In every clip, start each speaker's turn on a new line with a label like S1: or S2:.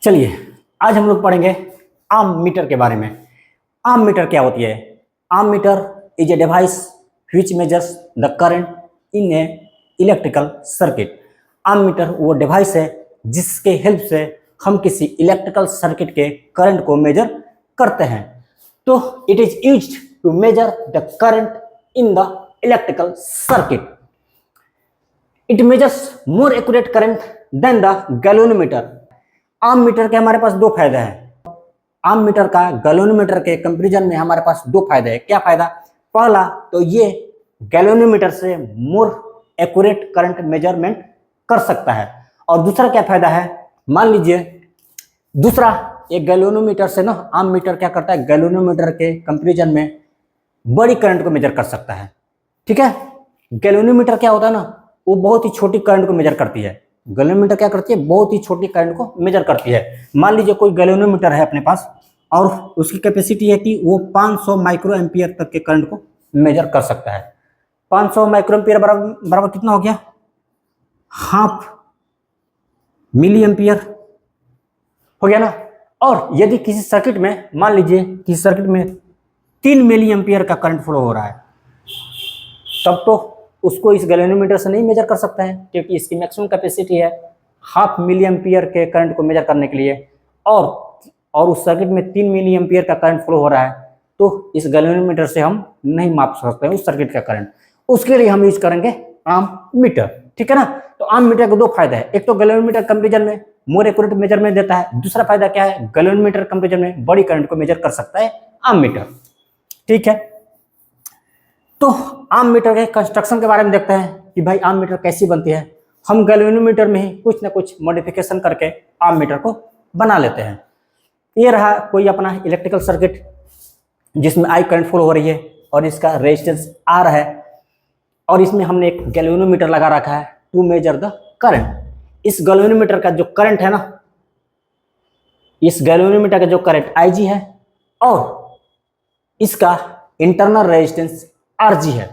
S1: चलिए आज हम लोग पढ़ेंगे आम मीटर के बारे में। आम मीटर क्या होती है? Ammeter is a device which measures the current in a electrical circuit. Ammeter वो डिवाइस है जिसके हेल्प से हम किसी इलेक्ट्रिकल सर्किट के करंट को मेजर करते हैं। तो it is used to measure the current in the electrical circuit. It measures more accurate current than the galvanometer. Ammeter के हमारे पास दो फायदे हैं। आम मीटर का गैल्वेनोमीटर के कंपैरिजन में हमारे पास दो फायदे हैं। क्या फायदा? पहला तो ये गैल्वेनोमीटर से मोर एक्यूरेट करंट मेजरमेंट कर सकता है। और दूसरा क्या फायदा है? मान लीजिए दूसरा, एक गैल्वेनोमीटर से ना आम मीटर क्या करता है, गैल्वेनोमीटर के कंपैरिजन में बड़ी करंट को मेजर कर सकता है। ठीक है, गैल्वेनोमीटर क्या होता है ना, वो बहुत ही छोटी करंट को मेजर करती है। गैल्वेनोमीटर क्या करती है? बहुत ही छोटी करंट को मेजर करती है। मान लीजिए कोई गैल्वेनोमीटर है अपने पास और उसकी कैपेसिटी है कि वो 500 माइक्रो एम्पियर तक के करंट को मेजर कर सकता है। 500 माइक्रो एम्पियर बराबर कितना हो गया? हाफ मिली एम्पियर हो गया ना। और यदि किसी सर्किट में, मान लीजिए किसी सर्किट में 3 मिली एम्पियर का करंट फ्लो हो रहा है, तब तो उसको इस गैल्वेनोमीटर से नहीं मेजर कर सकते हैं, क्योंकि इसकी मैक्सिमम कैपेसिटी है हाफ मिली एम्पियर के करंट को मेजर करने के लिए। और उस सर्किट में 3 मिली एम्पियर का करंट फ्लो हो रहा है, तो इस गैल्वेनोमीटर से हम नहीं माप सकते हैं उस सर्किट का करंट। उसके लिए हम यूज करेंगे आम मीटर। ठीक है ना। तो आम मीटर के दो फायदे हैं। एक तो गैल्वेनोमीटर कंपैरिजन में मोर एक्यूरेट मेजरमेंट देता है। दूसरा फायदा क्या है? गैल्वेनोमीटर कंपैरिजन में बड़ी करंट को मेजर कर सकता है आम मीटर। ठीक है, तो आम मीटर के कंस्ट्रक्शन के बारे में देखते हैं कि भाई आम मीटर कैसी बनती है। हम गैल्वेनोमीटर में ही कुछ ना कुछ मॉडिफिकेशन करके आम मीटर को बना लेते हैं। ये रहा कोई अपना इलेक्ट्रिकल सर्किट जिसमें आई करंट फ्लो हो रही है और इसका रेजिस्टेंस आर है, और इसमें हमने एक गैल्वेनोमीटर लगा रखा है टू मेजर द करंट। इस गैल्वेनोमीटर का जो करंट है ना, इस गैल्वेनोमीटर का जो करंट आईजी है और इसका इंटरनल रेजिस्टेंस आरजी है।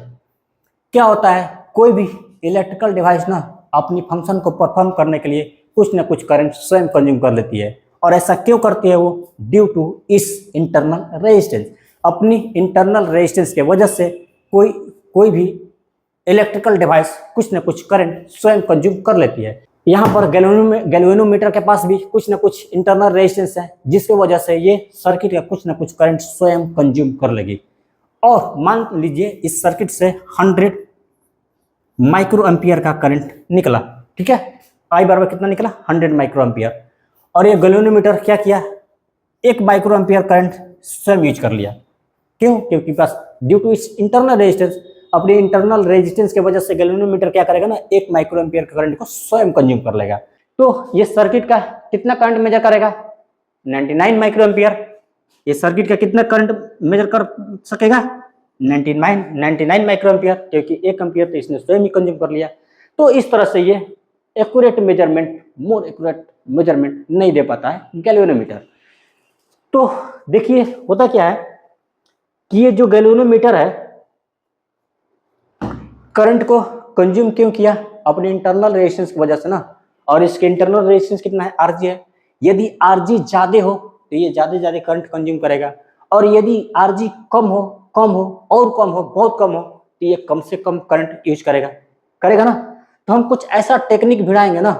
S1: क्या होता है, कोई भी इलेक्ट्रिकल डिवाइस ना अपनी फंक्शन को परफॉर्म करने के लिए कुछ ना कुछ करंट स्वयं कंज्यूम कर लेती है। और ऐसा क्यों करती है वो? ड्यू टू इस इंटरनल रेजिस्टेंस। अपनी इंटरनल रेजिस्टेंस के वजह से कोई भी इलेक्ट्रिकल डिवाइस कुछ ना कुछ करंट स्वयं कंज्यूम कर लेती है। यहाँ पर गैल्वेनोमीटर के पास भी कुछ ना कुछ इंटरनल रेजिस्टेंस है, जिसकी वजह से ये सर्किट का कुछ ना कुछ करंट स्वयं कंज्यूम कर लेगी। और मान लीजिए इस सर्किट से 100 माइक्रो एम्पियर का करंट निकला। ठीक है, आई बराबर कितना निकला? 100 माइक्रो एम्पियर। और ये गैल्वेनोमीटर क्या किया? 1 माइक्रो एम्पियर करंट स्वयं यूज कर लिया। क्यों? क्योंकि बस ड्यू टू इस इंटरनल रेजिस्टेंस, अपनी इंटरनल रेजिस्टेंस की वजह से गैल्वेनोमीटर क्या करेगा ना, 1 माइक्रो एम्पियर का करंट को स्वयं कंज्यूम कर लेगा। तो ये सर्किट का कितना करंट मेजर करेगा? 99 माइक्रो एम्पियर। ये सर्किट का कितना करंट मेजर कर सकेगा? 99 माइक्रो एम्पियर, क्योंकि 1 एम्पियर तो इसने स्वयं ही कंज्यूम कर लिया। तो इस तरह से ये accurate measurement, more accurate measurement नहीं दे पाता है गैल्वेनोमीटर। तो देखिए होता क्या है कि ये जो गैल्वेनोमीटर है करंट को कंज्यूम क्यों किया? अपने इंटरनल रेजिस्टेंस की वजह से ना। और इसके इंटरनल रेजिस्टेंस कितना है? आरजी है। यदि आरजी ज्यादा हो तो ये ज्यादा करंट कंज्यूम करेगा, और यदि आरजी कम हो बहुत कम हो तो ये कम से कम करंट यूज करेगा ना। तो हम कुछ ऐसा टेक्निक भिड़ाएंगे ना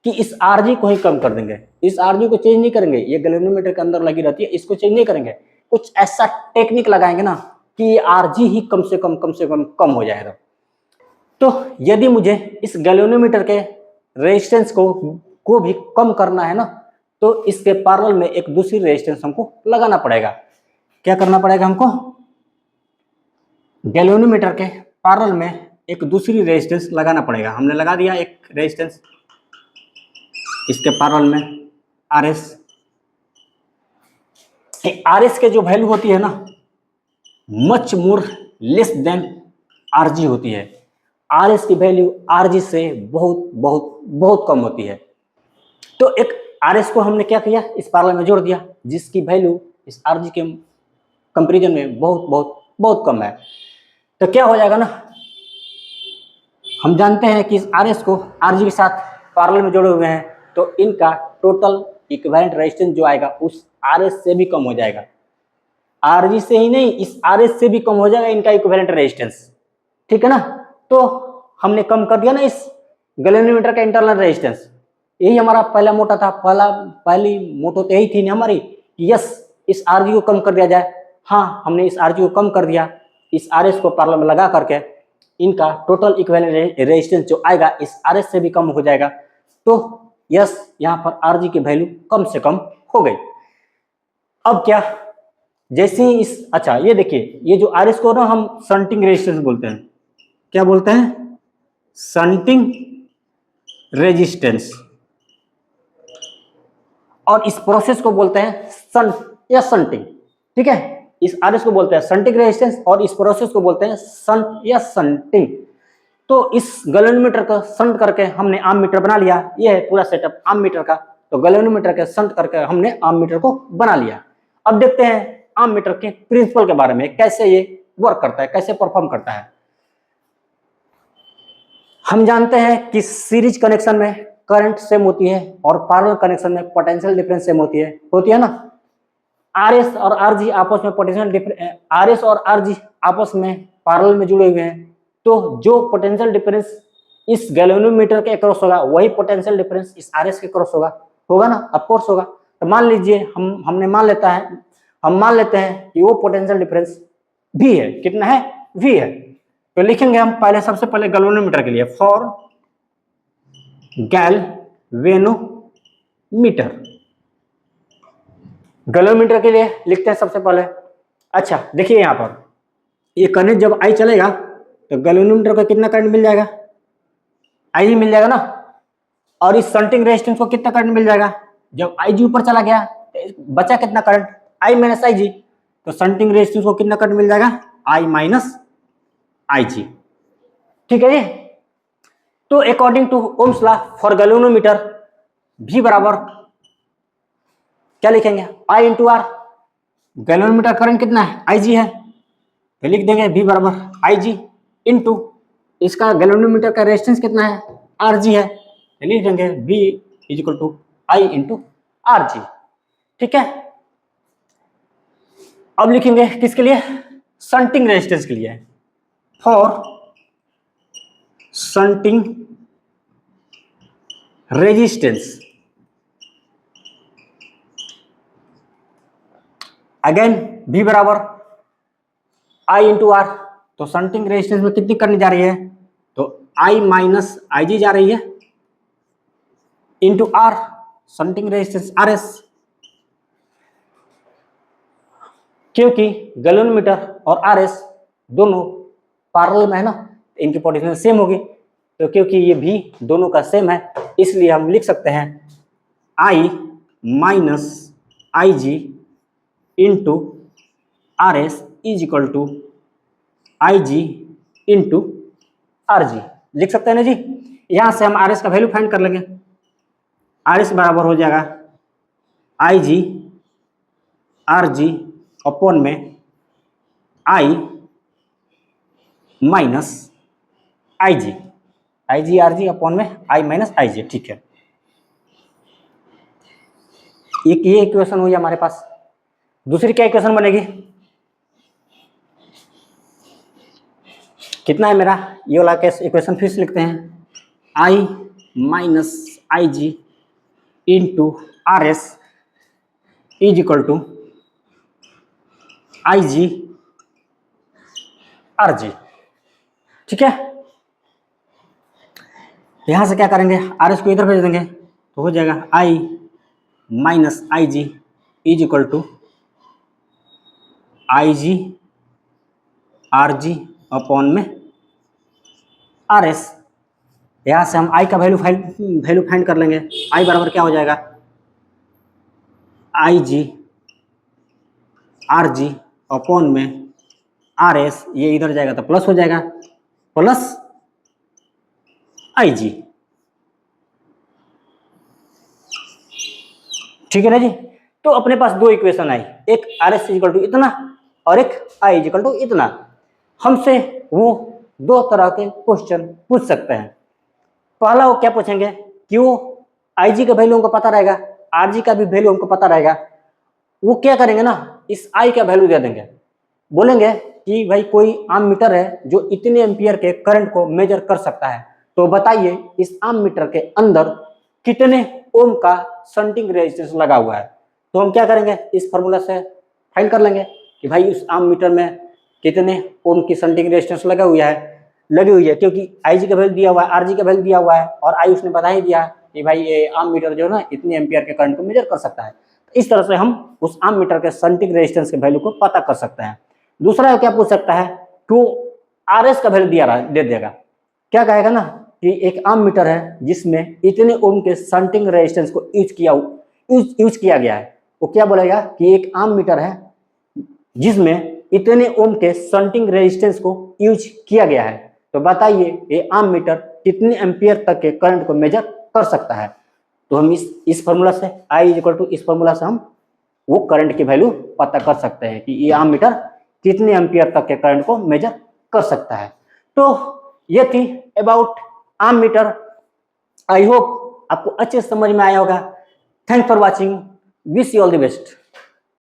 S1: कि इस आरजी को ही कम कर देंगे। इस आरजी को चेंज नहीं करेंगे, ये गैल्वेनोमीटर के अंदर लगी रहती है, इसको चेंज नहीं करेंगे। कुछ ऐसा टेक्निक लगाएंगे ना कि ये आरजी ही कम से कम हो जाएगा। तो यदि मुझे इस गैल्वेनोमीटर के रेजिस्टेंस को भी कम करना है ना, तो इसके पैरेलल में एक दूसरी रेजिस्टेंस हमको लगाना पड़ेगा। क्या करना पड़ेगा हमको? गैल्वेनोमीटर के पैरेलल में एक दूसरी रेजिस्टेंस लगाना पड़ेगा। हमने लगा दिया एक रेजिस्टेंस इसके पैरेलल में आरएस। आरएस के जो वैल्यू होती है ना, much more less than RG होती है। आरएस की वैल्यू आरजी से बहुत कम होती है। तो एक आरएस को हमने क्या किया? इस पैरेलल में जोड़ दिया, जिसकी वैल्यू इस आरजी के कंपैरिजन में बहुत कम है। तो क्या हो जाएगा ना, हम जानते हैं कि इस आरएस को आरजी के साथ पैरेलल में जोड़े हुए हैं, तो इनका टोटल इक्विवेलेंट रेजिस्टेंस जो आएगा उस RS से भी कम हो जाएगा। RG से ही नहीं, इस RS से भी कम हो जाएगा इनका इक्विवेलेंट रेजिस्टेंस, ठीक है ना। तो हमने कम कर दिया ना इस गैल्वेनोमीटर का इंटरनल रेजिस्टेंस। यही हमारा पहला मोटा था, पहली मोटो तो यही थी ना हमारी, यस इस RG को कम कर दिया जाए। हाँ, हमने इस RG को कम कर दिया, इस RS को पैरेलल में लगा करके इनका टोटल इक्विवेलेंट रेजिस्टेंस जो आएगा इस RS से भी कम हो जाएगा। तो यस, यहाँ पर RG की वैल्यू कम से कम हो गई। अब क्या, जैसे ही इस, अच्छा ये देखिए, ये जो RS को ना हम शंटिंग रेजिस्टेंस बोलते हैं। क्या बोलते हैं? Shunting resistance. और इस प्रोसेस को बोलते हैं शंट या शंटिंग, ठीक है। इस RS को बोलते हैं शंटिंग रेजिस्टेंस और इस प्रोसेस को बोलते हैं शंट या शंटिंग। तो इस गैल्वेनोमीटर को शंट करके हमने आम मीटर बना लिया। ये है पूरा सेटअप आम मीटर का। तो गैल्वेनोमीटर के शंट करके हमने आम मीटर को बना लिया। अब देखते हैं आम मीटर के प्रिंसिपल के बारे में, कैसे ये वर्क करता है, कैसे परफॉर्म करता है। हम जानते हैं कि सीरीज कनेक्शन में करंट सेम होती है और पैरेलल कनेक्शन में पोटेंशियल डिफरेंस सेम होती है ना। RS और RG आपस में पोटेंशियल डिफरेंस, RS और RG आपस में पैरेलल में जुड़े हुए हैं। तो जो पोटेंशियल डिफरेंस इस गैल्वेनोमीटर के अक्रॉस होगा वही पोटेंशियल डिफरेंस इस RS के अक्रॉस होगा ना, ऑफ कोर्स होगा। तो मान लीजिए हम मान लेते हैं कि वो पोटेंशियल डिफरेंस V है। कितना है? V है। तो लिखेंगे हम पहले, सबसे पहले गैल्वेनोमीटर के लिए, फॉर गैल्वेनोमीटर, गैल्वेनोमीटर के लिए लिखते हैं सबसे पहले। अच्छा देखिए, यहाँ पर ये करंट जब I चलेगा तो गैल्वेनोमीटर को कितना करंट मिल जाएगा? IG मिल जाएगा ना। और इस शंटिंग रेजिस्टेंस को कितना करंट मिल जाएगा? जब IG ऊपर चला गया बचा कितना करंट? I minus IG। तो शंटिंग रेजिस्टेंस को कितना करंट मिल जाएगा? I माइनस IG, ठीक है ये। तो according to Ohm's law for galvanometer V बराबर क्या लिखेंगे? I into R। Galvanometer current कितना है? IG है, तो लिख देंगे V बराबर IG इंटू इसका गैल्वेनोमीटर का रेजिस्टेंस कितना है? RG है, तो लिख देंगे V is equal to I into RG, ठीक है। अब लिखेंगे किसके लिए? शंटिंग रेजिस्टेंस के लिए, for shunting resistance again V बराबर I इंटू R। तो शंटिंग रेजिस्टेंस में कितनी करनी जा रही है? तो I माइनस IG जा रही है into R, shunting resistance RS। क्योंकि गैल्वेनोमीटर और RS दोनों पैरेलल में है ना, इनकी पोटेंशियल सेम होगी। तो क्योंकि ये भी दोनों का सेम है इसलिए हम लिख सकते हैं I minus IG into RS is equal to IG into RG, लिख सकते हैं ना जी। यहां से हम RS का वैल्यू फाइंड कर लेंगे। RS बराबर हो जाएगा IG RG अपॉन में I minus IG RG upon में I माइनस IG, ठीक है। ये इक्वेशन हुई हमारे पास। दूसरी क्या इक्वेशन बनेगी? कितना है मेरा ये वाला केस? इक्वेशन फिर से लिखते हैं, I minus IG into RS is equal to IG RG, ठीक है। यहां से क्या करेंगे? RS को इधर भेज देंगे तो हो जाएगा I minus IG is equal to IG RG upon में RS। यहां से हम I का वैल्यू फाइंड कर लेंगे। I बराबर क्या हो जाएगा? IG RG अपॉन में RS, ये इधर जाएगा तो प्लस हो जाएगा, प्लस IG, ठीक है ना जी। तो अपने पास दो इक्वेशन आई, एक RS इक्वल टू इतना और एक I इक्वल टू इतना। हमसे वो दो तरह के क्वेश्चन पूछ सकते हैं। पहला वो क्या पूछेंगे कि वो IG का वैल्यू उनको पता रहेगा, आरजी का भी वैल्यू हमको पता रहेगा, वो क्या करेंगे ना, इस आई का वैल्यू दे देंगे, बोलेंगे कि भाई कोई आम मीटर है जो इतने एम्पियर के करंट को मेजर कर सकता है, तो बताइए इस आम मीटर के अंदर कितने ओम का शंटिंग रेजिस्टेंस लगा हुआ है। तो हम क्या करेंगे, इस फॉर्मूला से फाइंड कर लेंगे कि भाई उस आम मीटर में कितने ओम की शंटिंग रेजिस्टेंस लगी हुई है, क्योंकि आई जी का वैल्यू दिया हुआ है, आर जी का वैल्यू दिया हुआ है, और आई उसने बता ही दिया कि भाई ये आम मीटर जो है ना इतने एम्पियर के करंट को मेजर कर सकता है। तो इस तरह से हम उस आम मीटर के शंटिंग रेजिस्टेंस के वैल्यू को पता कर सकते हैं। दूसरा क्या पूछ सकता है, क्यों आर एस का वैल्यू दे देगा, क्या कहेगा ना कि एक आम मीटर है जिसमें इतने ओम के शंटिंग रेजिस्टेंस को यूज किया गया है, वो क्या बोलेगा कि एक आम मीटर है जिसमें इतने ओम के शंटिंग रेजिस्टेंस को यूज किया गया है, तो बताइए ये आम मीटर कितने एम्पियर तक के करंट को मेजर कर सकता है। तो हम इस फॉर्मूला से I इक्वल टू इस फॉर्मूला से हम वो करंट की वैल्यू पता कर सकते हैं कि ये आम मीटर कितने एम्पियर तक के करंट को मेजर कर सकता है। तो ये थी अबाउट आम मीटर। आई होप आपको अच्छे से समझ में आया होगा। Thanks for watching, wish you all the best.